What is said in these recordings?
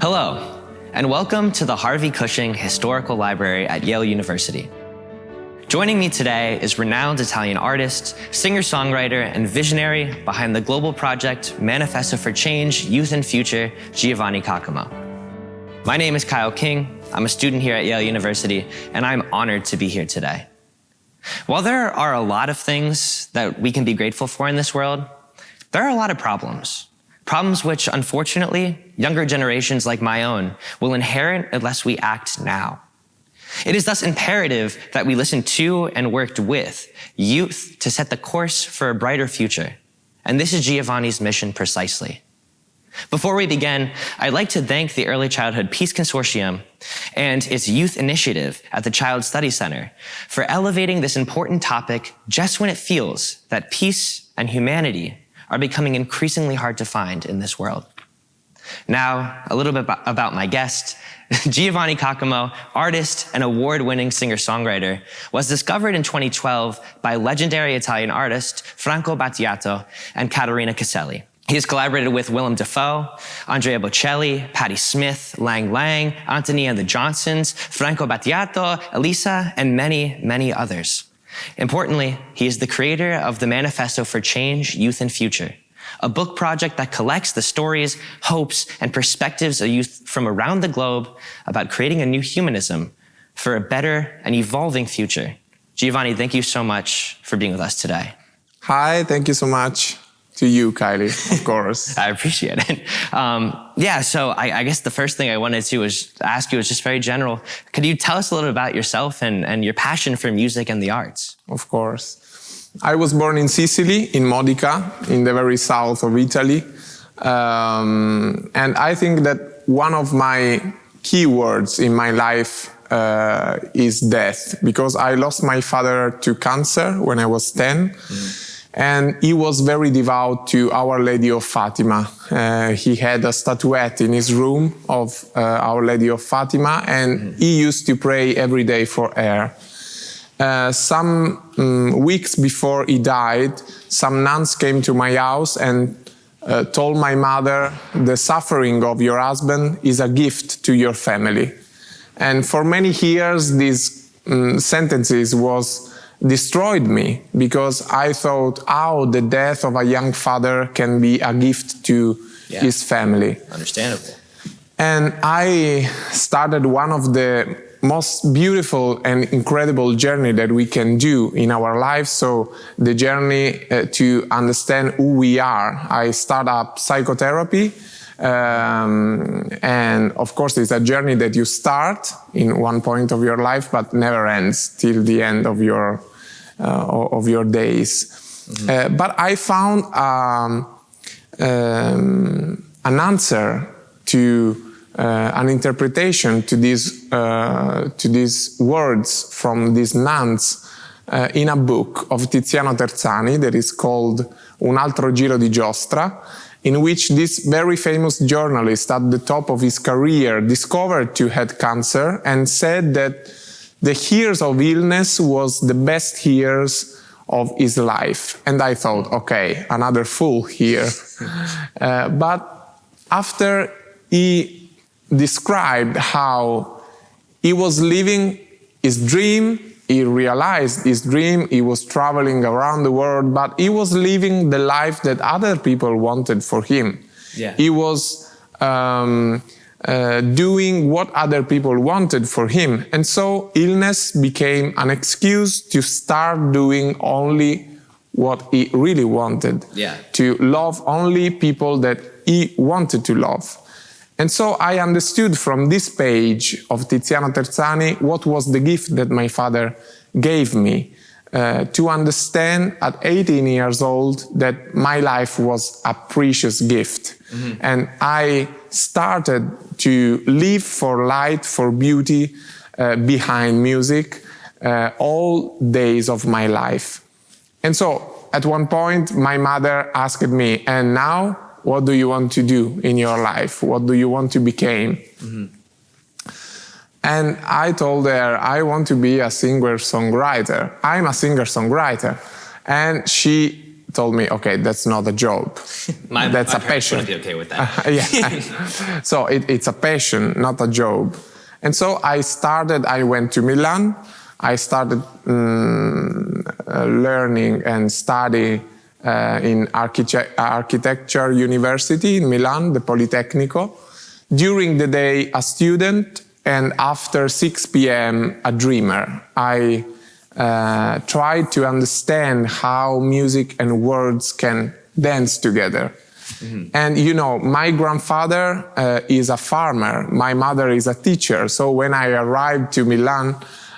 Hello, and welcome to the Harvey Cushing Historical Library at Yale University. Joining me today is renowned Italian artist, singer-songwriter, and visionary behind the global project Manifesto for Change, Youth and Future, Giovanni Caccamo. My name is Kyle King. I'm a student here at Yale University, and I'm honored to be here today. While there are a lot of things that we can be grateful for in this world, there are a lot of problems. Problems which, unfortunately, younger generations like my own will inherit unless we act now. It is thus imperative that we listen to and work with youth to set the course for a brighter future. And this is Giovanni's mission precisely. Before we begin, I'd like to thank the Early Childhood Peace Consortium and its youth initiative at the Child Study Center for elevating this important topic just when it feels that peace and humanity are becoming increasingly hard to find in this world. Now, a little bit about my guest. Giovanni Caccamo, artist and award-winning singer-songwriter, was discovered in 2012 by legendary Italian artists Franco Battiato and Caterina Caselli. He has collaborated with Willem Dafoe, Andrea Bocelli, Patti Smith, Lang Lang, Anthony and the Johnsons, Franco Battiato, Elisa, and many, many others. Importantly, he is the creator of the Manifesto for Change, Youth and Future, a book project that collects the stories, hopes, and perspectives of youth from around the globe about creating a new humanism for a better and evolving future. Giovanni, thank you so much for being with us today. Hi, thank you so much. To you, Kylie, of course. I appreciate it. So I guess the first thing I wanted to ask you was just very general. Could you tell us a little about yourself and your passion for music and the arts? Of course. I was born in Sicily, in Modica, in the very south of Italy. And I think that one of my key words in my life is death, because I lost my father to cancer when I was 10. And he was very devout to Our Lady of Fatima. He had a statuette in his room of Our Lady of Fatima, and he used to pray every day for her. Some weeks before he died, some nuns came to my house and told my mother, the suffering of your husband is a gift to your family. And for many years, these sentences destroyed me, because I thought how the death of a young father can be a gift to his family. Understandable. And I started one of the most beautiful and incredible journey that we can do in our life. So the journey to understand who we are. I start up psychotherapy. And of course, it's a journey that you start in one point of your life, but never ends till the end of your days. Mm-hmm. But I found an answer to an interpretation to these words from these nuns in a book of Tiziano Terzani that is called Un altro giro di giostra, in which this very famous journalist at the top of his career discovered to had cancer and said that the years of illness was the best years of his life. And I thought, okay, another fool here. But after he described how he was living his dream, he realized his dream, he was traveling around the world, but he was living the life that other people wanted for him. Yeah. He was doing what other people wanted for him. And so illness became an excuse to start doing only what he really wanted. Yeah. To love only people that he wanted to love. And so I understood from this page of Tiziano Terzani what was the gift that my father gave me, to understand at 18 years old that my life was a precious gift. Mm-hmm. And I started to live for light, for beauty behind music all days of my life. And so at one point my mother asked me, and now what do you want to do in your life? What do you want to become? Mm-hmm. And I told her, I want to be a singer-songwriter. I'm a singer-songwriter. And she told me, okay, that's not a job. That's a passion. Would be okay with that. Yeah. So it's a passion, not a job. And so I went to Milan. I started learning and study in architecture university in Milan, the Politecnico. During the day, a student, and after 6 p.m., a dreamer. I tried to understand how music and words can dance together. Mm-hmm. And you know, my grandfather is a farmer, my mother is a teacher. So when I arrived to Milan,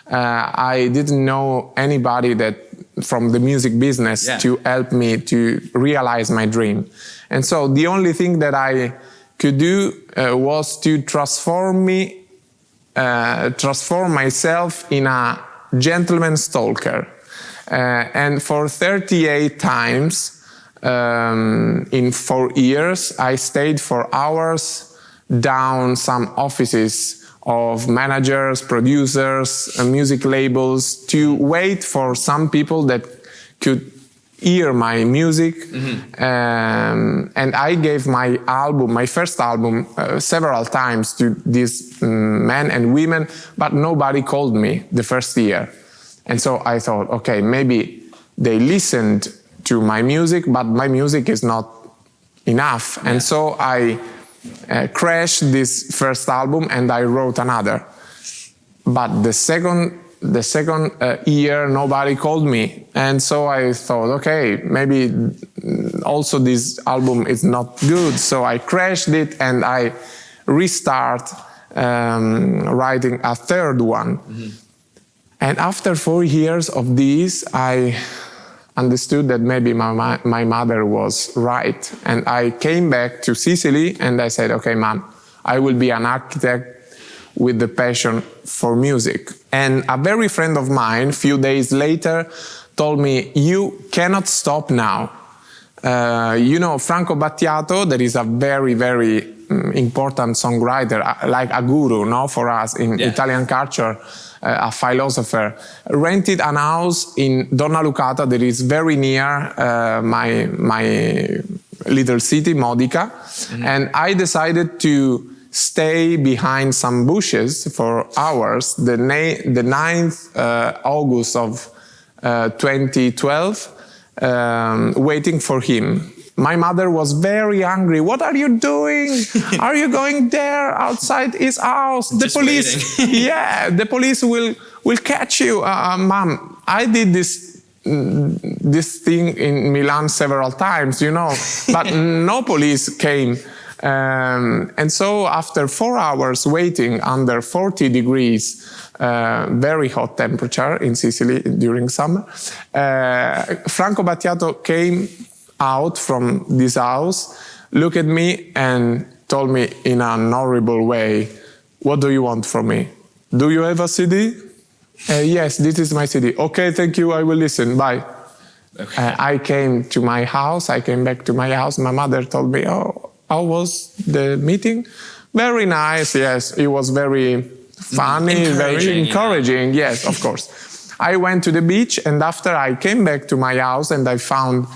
I didn't know anybody that from the music business to help me to realize my dream. And so the only thing that I could do was to transform myself in a gentleman stalker. And for 38 times in 4 years, I stayed for hours down some offices of managers, producers, music labels to wait for some people that could hear my music. Mm-hmm. And I gave my first album, several times to these men and women, but nobody called me the first year. And so I thought, okay, maybe they listened to my music, but my music is not enough. Yeah. And so I crashed this first album and I wrote another. But the second year, nobody called me. And so I thought, okay, maybe also this album is not good. So I crashed it and I restart writing a third one. Mm-hmm. And after 4 years of this, I understood that maybe my mother was right. And I came back to Sicily and I said, okay, Mom, I will be an architect with the passion for music. And a very friend of mine, a few days later, told me, you cannot stop now. You know, Franco Battiato, that is a very, very important songwriter, like a guru, no, for us in Italian culture, a philosopher, rented an house in Donna Lucata that is very near my little city, Modica. Mm-hmm. And I decided to stay behind some bushes for hours, the 9th August of 2012, waiting for him. My mother was very angry. What are you doing? Are you going there outside his house? The police, the police will catch you. Mom, I did this thing in Milan several times, you know, but no police came. And so after 4 hours waiting under 40 degrees, very hot temperature in Sicily during summer, Franco Battiato came out from this house, looked at me and told me in an horrible way, what do you want from me? Do you have a CD? Yes, this is my CD. Okay, thank you, I will listen, bye. Okay. I came back to my house. My mother told me, oh, how was the meeting? Very nice, yes. It was very funny, very encouraging, yes, of course. I went to the beach and after I came back to my house and I found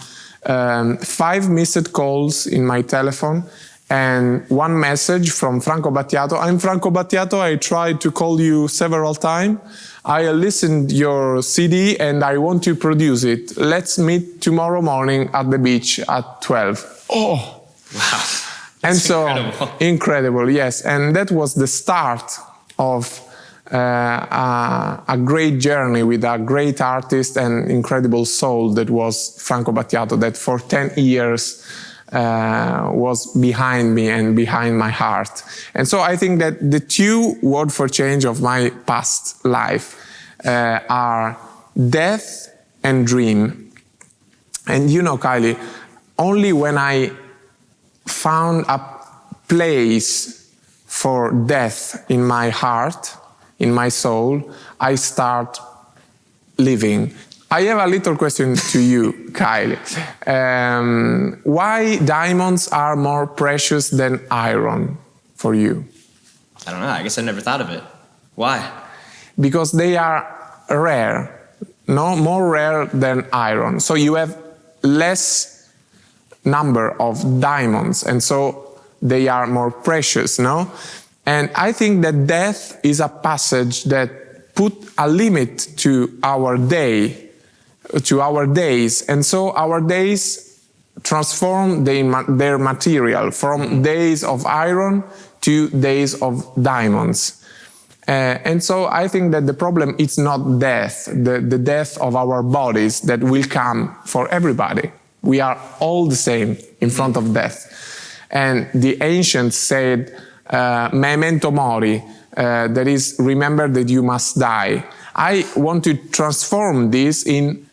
5 missed calls in my telephone and 1 message from Franco Battiato. I'm Franco Battiato. I tried to call you several times. I listened your CD and I want to produce it. Let's meet tomorrow morning at the beach at 12. Oh, wow. And so incredible, yes. And that was the start of a great journey with a great artist and incredible soul that was Franco Battiato, that for 10 years was behind me and behind my heart. And so I think that the 2 words for change of my past life are death and dream. And you know, Kylie, only when I found a place for death in my heart, in my soul, I start living. I have a little question to you, Kylie. Why diamonds are more precious than iron for you? I don't know. I guess I never thought of it. Why? Because they are rare, no more rare than iron. So you have less number of diamonds, and so they are more precious, no? And I think that death is a passage that put a limit to our day, to our days, and so our days transform their material from days of iron to days of diamonds. And so I think that the problem is not death, the death of our bodies that will come for everybody. We are all the same in front of death. And the ancients said, memento mori, that is, remember that you must die. I want to transform this in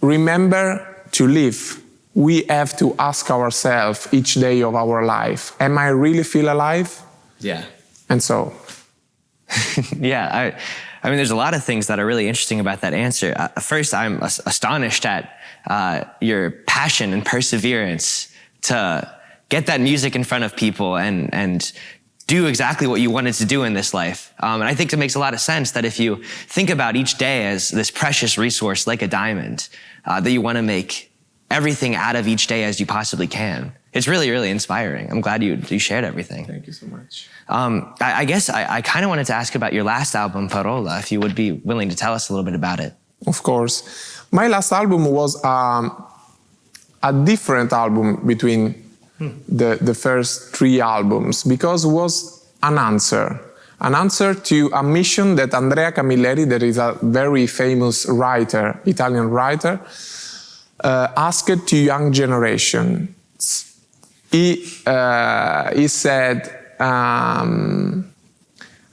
remember to live. We have to ask ourselves each day of our life, am I really feel alive? Yeah. And so... Yeah, I mean, there's a lot of things that are really interesting about that answer. First, I'm astonished at your passion and perseverance to get that music in front of people and do exactly what you wanted to do in this life. And I think it makes a lot of sense that if you think about each day as this precious resource like a diamond, that you want to make everything out of each day as you possibly can. It's really, really inspiring. I'm glad you shared everything. Thank you so much. I guess I kind of wanted to ask about your last album, Parola, if you would be willing to tell us a little bit about it. Of course. My last album was a different album between the first three albums, because it was an answer to a mission that Andrea Camilleri, that is a very famous writer, Italian writer, asked to young generation. He said, I'm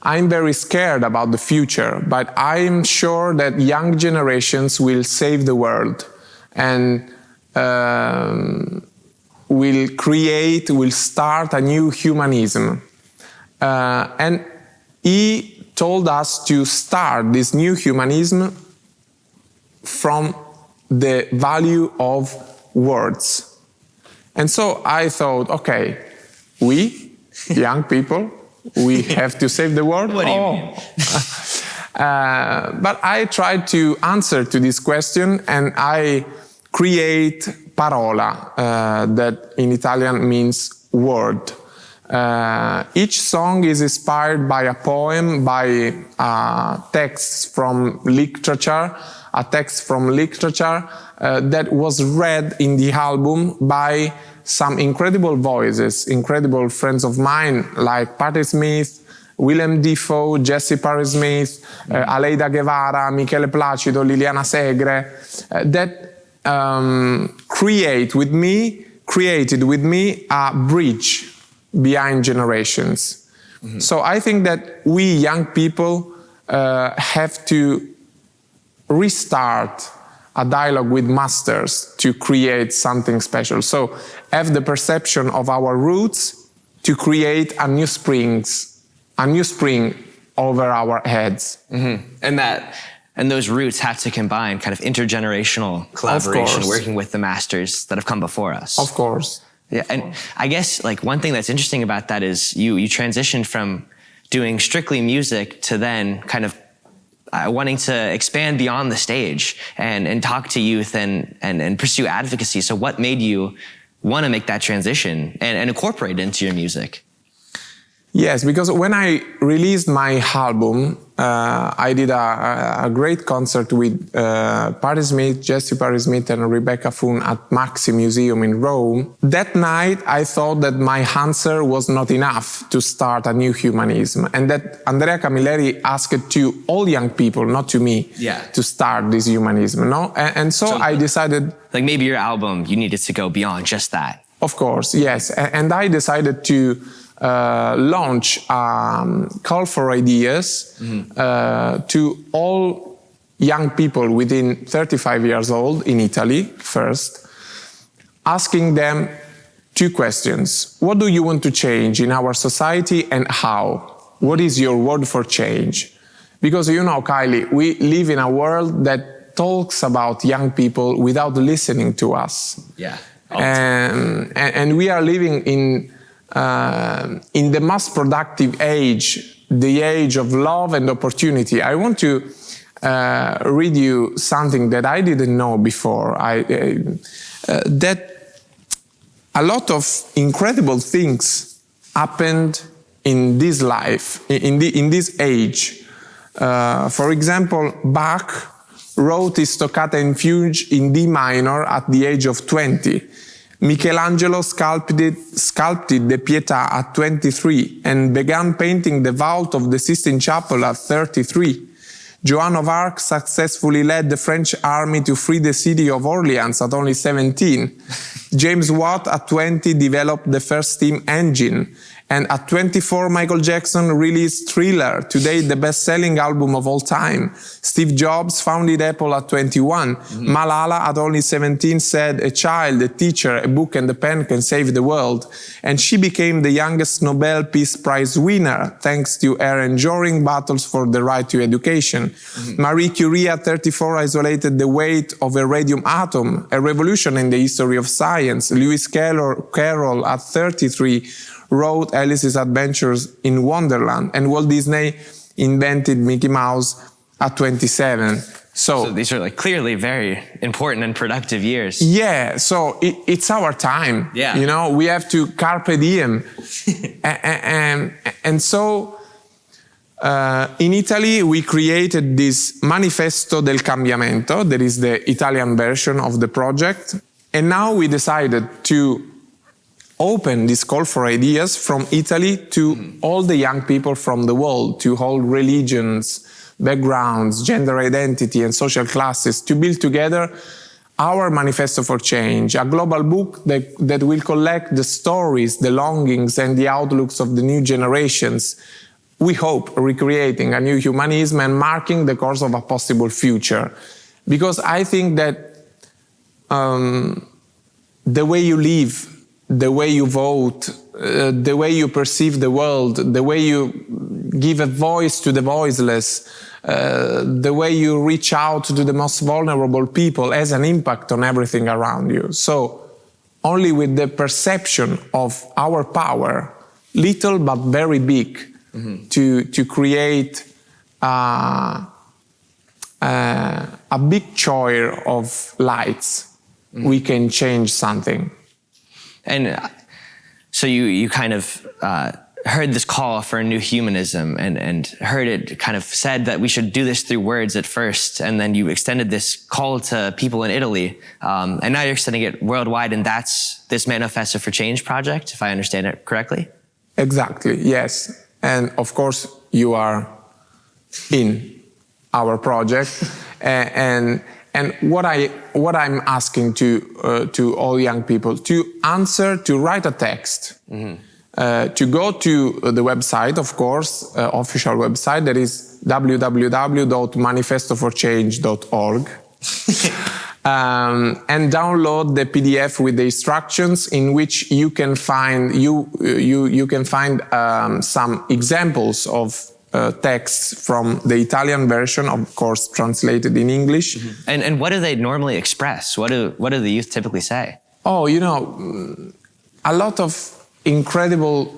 very scared about the future, but I'm sure that young generations will save the world and will start a new humanism. And he told us to start this new humanism from the value of words. And so I thought, okay, we, young people, we have to save the world? What do you mean? But I tried to answer to this question, and I create Parola, that in Italian means word. Each song is inspired by a poem, by texts from literature, a text from literature that was read in the album by some incredible voices, incredible friends of mine like Patti Smith, Willem Dafoe, Jesse Parry Smith, Aleida Guevara, Michele Placido, Liliana Segre, that created with me a bridge behind generations. Mm-hmm. So I think that we young people have to restart a dialogue with masters to create something special. So have the perception of our roots to create a new spring over our heads. Mm-hmm. And those roots have to combine kind of intergenerational collaboration, working with the masters that have come before us. Of course. Yeah, and I guess like one thing that's interesting about that is you transitioned from doing strictly music to then kind of wanting to expand beyond the stage and talk to youth and pursue advocacy. So what made you want to make that transition and incorporate it into your music? Yes, because when I released my album, I did a great concert with Patti Smith, Jesse Parry Smith and Rebecca Foon at Maxi Museum in Rome. That night I thought that my answer was not enough to start a new humanism, and that Andrea Camilleri asked to all young people, not to me, to start this humanism. No? And so I decided... Like maybe your album, you needed to go beyond just that. Of course, yes. And I decided to launch a call for ideas to all young people within 35 years old in Italy first, asking them two questions. What do you want to change in our society and how? What is your word for change? Because you know, Kylie, we live in a world that talks about young people without listening to us. Yeah. And we are living in the most productive age, the age of love and opportunity. I want to read you something that I didn't know before. that a lot of incredible things happened in this life, in this age. For example, Bach wrote his Toccata in Fugue in D minor at the age of 20. Michelangelo sculpted the Pietà at 23 and began painting the vault of the Sistine Chapel at 33. Joan of Arc successfully led the French army to free the city of Orleans at only 17. James Watt at 20 developed the first steam engine. And at 24, Michael Jackson released Thriller, today the best-selling album of all time. Steve Jobs founded Apple at 21. Malala at only 17 said, "A child, a teacher, a book and a pen can save the world." And she became the youngest Nobel Peace Prize winner, thanks to her enduring battles for the right to education. Marie Curie at 34 isolated the weight of a radium atom, a revolution in the history of science. Lewis Carroll at 33 wrote Alice's Adventures in Wonderland, and Walt Disney invented Mickey Mouse at 27. So these are like clearly very important and productive years. Yeah, so it's our time. Yeah. You know, we have to carpe diem. and so in Italy, we created this Manifesto del Cambiamento, that is the Italian version of the project. And now we decided to open this call for ideas from Italy to all the young people from the world, to all religions, backgrounds, gender identity, and social classes, to build together our Manifesto for Change, a global book that will collect the stories, the longings, and the outlooks of the new generations. We hope recreating a new humanism and marking the course of a possible future. Because I think that the way you live, the way you vote, the way you perceive the world, the way you give a voice to the voiceless, the way you reach out to the most vulnerable people has an impact on everything around you. So only with the perception of our power, little but very big, to create a big choir of lights, we can change something. And so you kind of heard this call for a new humanism and heard it kind of said that we should do this through words at first, and then you extended this call to people in Italy, and now you're extending it worldwide, and that's this Manifesto for Change project, if I understand it correctly? Exactly, yes. And of course, you are in our project, and what I'm asking to all young people to write a text, to go to the website, of course, official website, that is www.manifestoforchange.org, and download the PDF with the instructions, in which you can find some examples of texts from the Italian version, of course, translated in English. And what do they normally express? What do the youth typically say? Oh, you know, a lot of incredible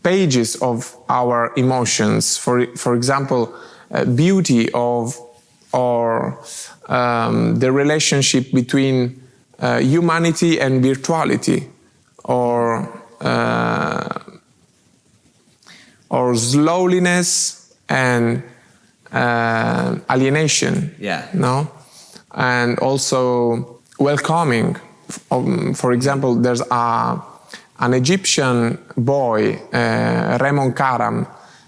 pages of our emotions. For example, beauty or the relationship between humanity and virtuality, or slowness and alienation. Yeah. No? And also welcoming. For example, there's an Egyptian boy, Raymond Karam,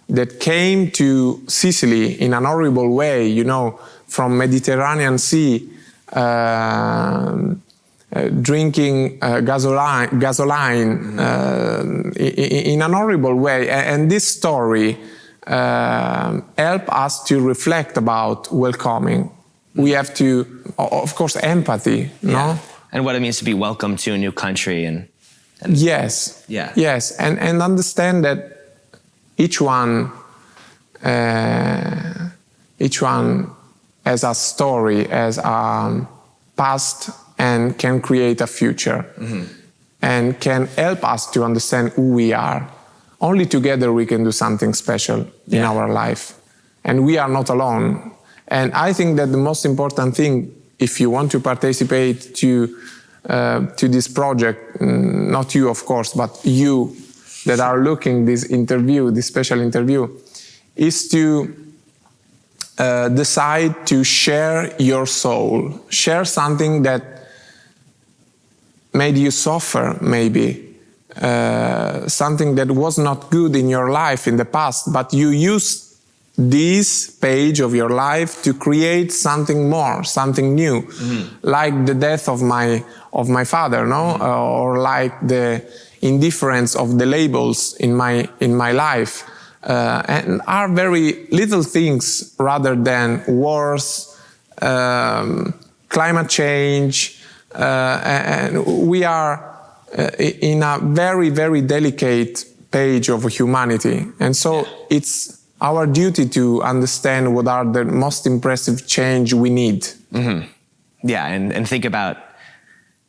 that came to Sicily in an horrible way, you know, from Mediterranean Sea, drinking gasoline in an horrible way. And this story helped us to reflect about welcoming. We have to, of course, empathy, no? And what it means to be welcome to a new country. And yes, yeah, yes, and understand that each one has a story, has a past, and can create a future, and can help us to understand who we are. Only together we can do something special in our life, and we are not alone. And I think that the most important thing, if you want to participate to to this project, not you, of course, but you that are looking this interview, this special interview, is to decide to share your soul, share something that made you suffer, maybe, something that was not good in your life in the past, but you used this page of your life to create something more, something new, like the death of my father, no, or like the indifference of the labels in my life, and are very little things rather than wars, climate change, and we are in a very, very delicate page of humanity, and so it's our duty to understand what are the most impressive change we need. Yeah, and think about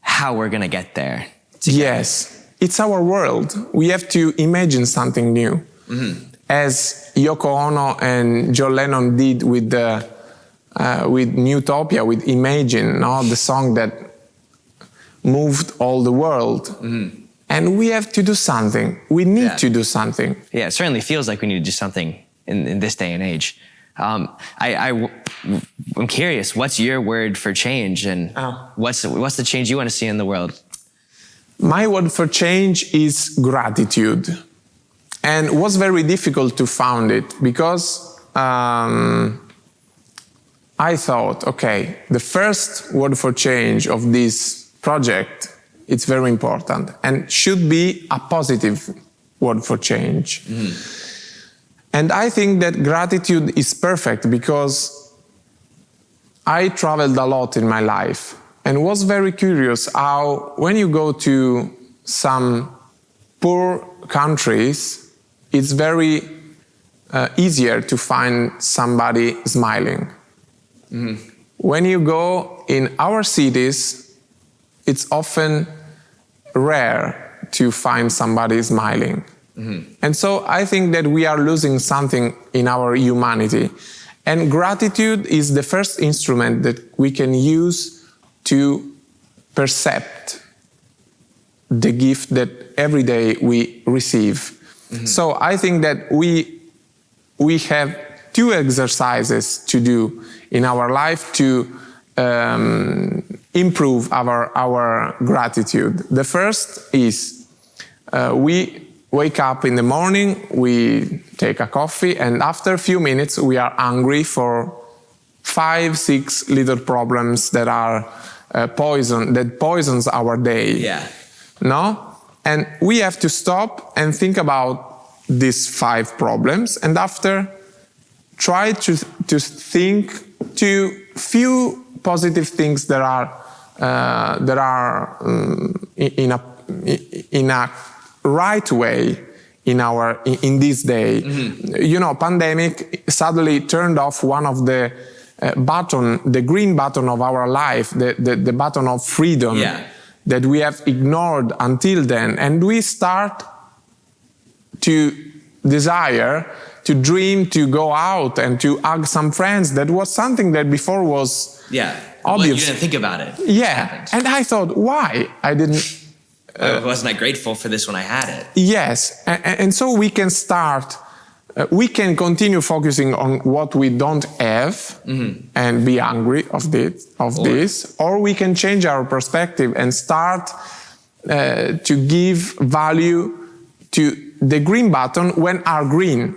how we're going to get there together. Yes, it's our world. We have to imagine something new. As Yoko Ono and John Lennon did with Newtopia, with Imagine, no? The song that moved all the world. And we have to do something. We need to do something. Yeah, it certainly feels like we need to do something in this day and age. I'm curious, what's your word for change, and what's the change you want to see in the world? My word for change is gratitude. And it was very difficult to find it because I thought, okay, the first word for change of this project, it's very important and should be a positive word for change. And I think that gratitude is perfect because I traveled a lot in my life and was very curious how when you go to some poor countries, it's very easier to find somebody smiling. When you go in our cities, it's often rare to find somebody smiling. And so I think that we are losing something in our humanity. And gratitude is the first instrument that we can use to percept the gift that every day we receive. So I think that we have two exercises to do in our life to improve our gratitude. The first is we wake up in the morning, we take a coffee, and after a few minutes we are hungry for 5-6 little problems that are poisons our day. No? And we have to stop and think about these 5 problems, and after try to think to few positive things that are in a right way in this day. You know, pandemic suddenly turned off one of the the green button of our life, the button of freedom that we have ignored until then, and we start to desire, to dream, to go out and to hug some friends. That was something that before was obvious. Well, you didn't think about it. And I thought, why I didn't. Wasn't I grateful for this when I had it? Yes, and so we can start. We can continue focusing on what we don't have and be angry of this, or we can change our perspective and start to give value to the green button when are green.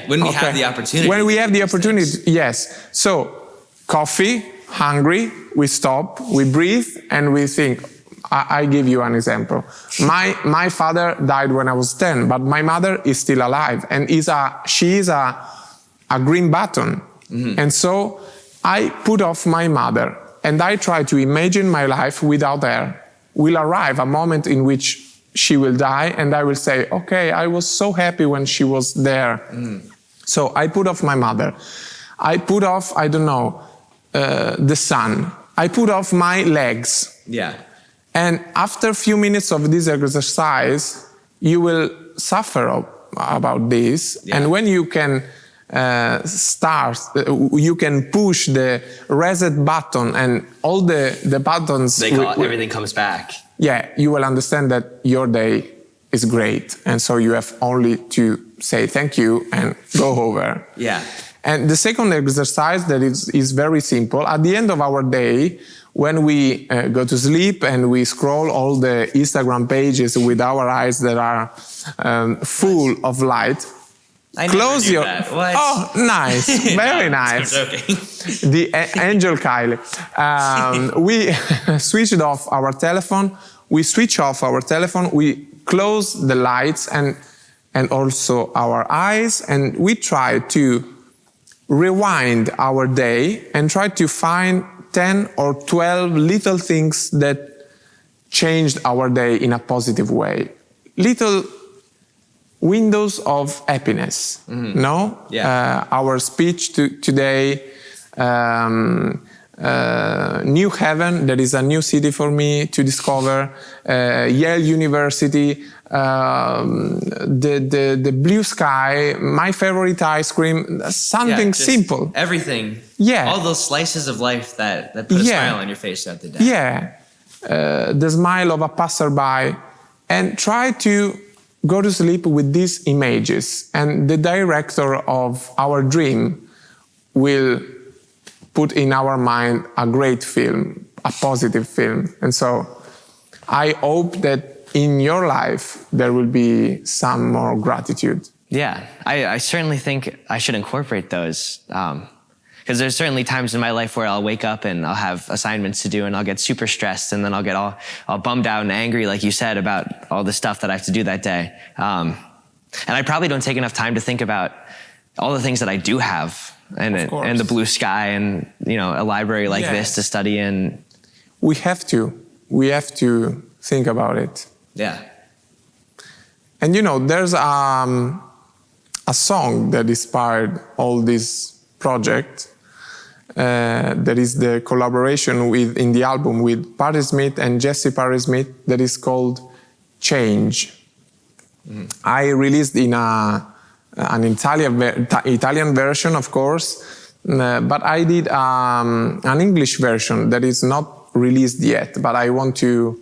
When we have the opportunity. When we have the opportunity, yes. So, coffee, hungry, we stop, we breathe, and we think. I give you an example. My father died when I was 10, but my mother is still alive, and she is a green button. And so I put off my mother, and I try to imagine my life without her. Will arrive a moment in which she will die, and I will say, okay, I was so happy when she was there. So I put off my mother. I put off, I don't know, the sun. I put off my legs. And after a few minutes of this exercise, you will suffer about this. And when you can you can push the reset button and all the buttons. Everything comes back. Yeah, you will understand that your day is great. And so you have only to say thank you and go over. Yeah. And the second exercise that is very simple. At the end of our day, when we go to sleep and we scroll all the Instagram pages with our eyes that are full of light, close your... What? Oh, nice. Very nice. I'm joking. The angel Kylie. We switched off our telephone. We switch off our telephone. We close the lights and also our eyes. And we try to rewind our day and try to find 10 or 12 little things that changed our day in a positive way. Little windows of happiness, no? Yeah. Our speech today, New Heaven, that is a new city for me to discover, Yale University, the blue sky, my favorite ice cream, something simple. Everything. Yeah. All those slices of life that put a smile on your face throughout the day. Yeah. The smile of a passerby, and try to go to sleep with these images, and the director of our dream will put in our mind a great film, a positive film. And so I hope that in your life there will be some more gratitude. Yeah, I certainly think I should incorporate those. Because there's certainly times in my life where I'll wake up and I'll have assignments to do and I'll get super stressed and then I'll get all bummed out and angry, like you said, about all the stuff that I have to do that day. And I probably don't take enough time to think about all the things that I do have and the blue sky and, you know, a library like this to study in. We have to think about it. Yeah. And you know, there's a song that inspired all this project. That is the collaboration in the album with Patti Smith and Jesse Patti Smith, that is called Change. I released in an Italian version, of course, but I did an English version that is not released yet, but I want to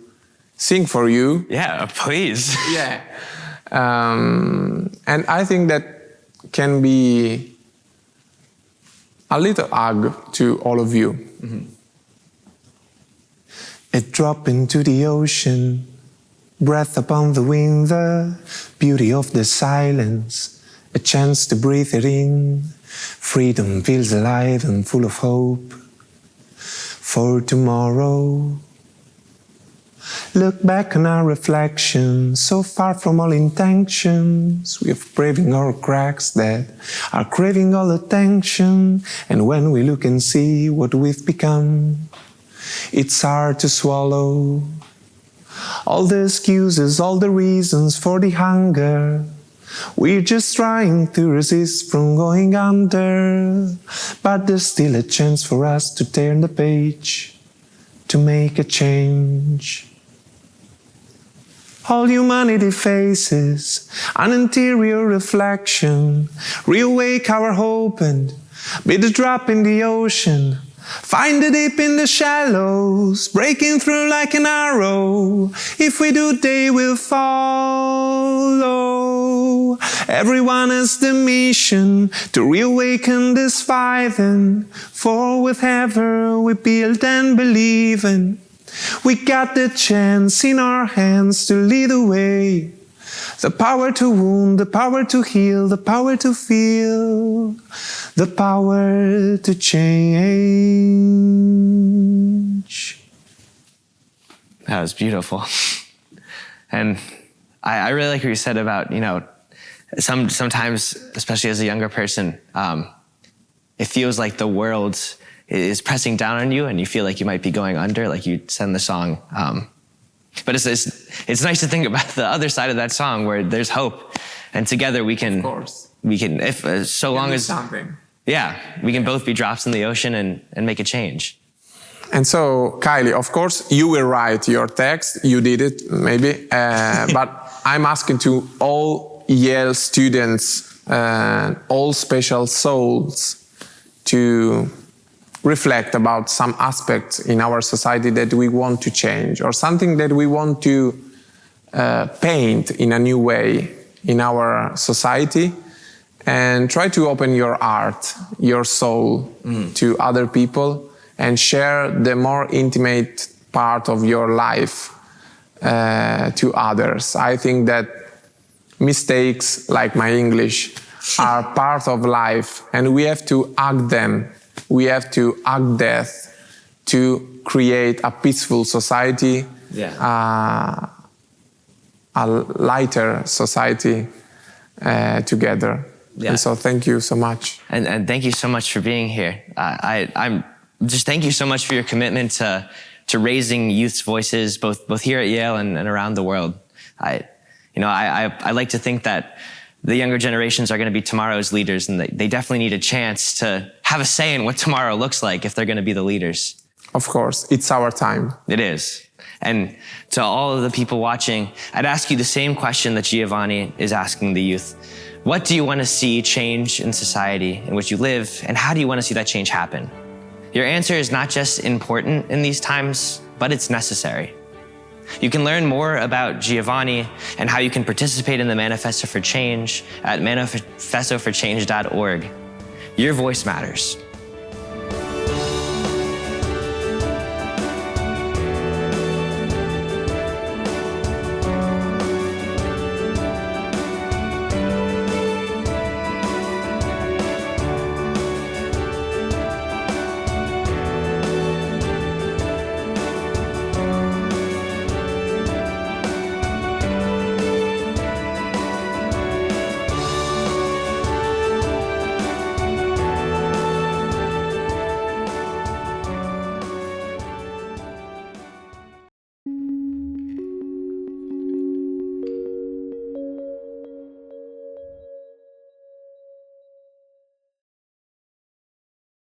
sing for you. Yeah, please. Yeah. And I think that can be a little hug to all of you. A drop into the ocean, breath upon the wind, the beauty of the silence, a chance to breathe it in. Freedom feels alive and full of hope for tomorrow. Look back on our reflection, so far from all intentions. We are braving our cracks that are craving all attention. And when we look and see what we've become, it's hard to swallow. All the excuses, all the reasons for the hunger. We're just trying to resist from going under. But there's still a chance for us to turn the page, to make a change. All humanity faces an interior reflection. Reawake our hope and be the drop in the ocean. Find the deep in the shallows, breaking through like an arrow. If we do, they will follow. Everyone has the mission to reawaken this fighting. For whatever we build and believe in, we got the chance in our hands to lead the way. The power to wound, the power to heal, the power to feel, the power to change. That was beautiful. And I really like what you said about, you know, sometimes, especially as a younger person, it feels like the world is pressing down on you and you feel like you might be going under, like you said in the song. But it's nice to think about the other side of that song where there's hope, and together we can, we can both be drops in the ocean and make a change. And so, Kylie, of course, you will write your text. You did it, maybe. But I'm asking to all Yale students all special souls to reflect about some aspects in our society that we want to change, or something that we want to paint in a new way in our society, and try to open your heart, your soul to other people and share the more intimate part of your life to others. I think that mistakes, like my English, are part of life, and we have to act them. We have to act death to create a peaceful society, a lighter society together. Yeah. And so thank you so much. And thank you so much for being here. I'm just thank you so much for your commitment to raising youth's voices, both here at Yale and around the world. I like to think that the younger generations are going to be tomorrow's leaders, and they definitely need a chance to have a say in what tomorrow looks like if they're going to be the leaders. Of course, it's our time. It is. And to all of the people watching, I'd ask you the same question that Giovanni is asking the youth. What do you want to see change in society in which you live, and how do you want to see that change happen? Your answer is not just important in these times, but it's necessary. You can learn more about Giovanni and how you can participate in the Manifesto for Change at manifestoforchange.org. Your voice matters.